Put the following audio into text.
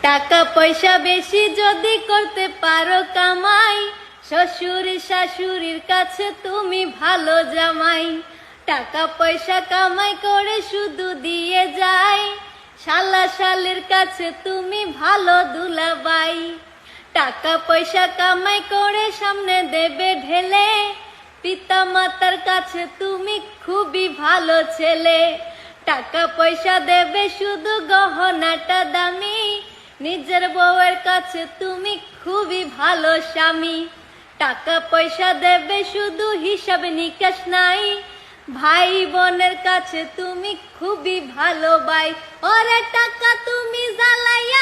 টাকা পয়সা বেশি যদি করতে পারো কামাই, শ্বশুর শাশুড়ির কাছে তুমি ভালো জামাই। টাকা পয়সা কামাই করে শুধু দিয়ে যায়, শালা শালের কাছে তুমি ভালো দুলাবাই। টাকা পয়সা কামাই করে সামনে দেবে ঢেলে, পিতা মাতার কাছে তুমি খুবই ভালো ছেলে। টাকা পয়সা দেবে শুধু গহনাটা দামি, নিজের বউয়ের কাছে তুমি খুবই ভালো স্বামী। টাকা পয়সা দেবে শুধু হিসাব নিকাশ নাই, ভাই বোনের কাছে তুমি খুবই ভালো ভাই। ওরে টাকা তুমি জ্বালাইয়া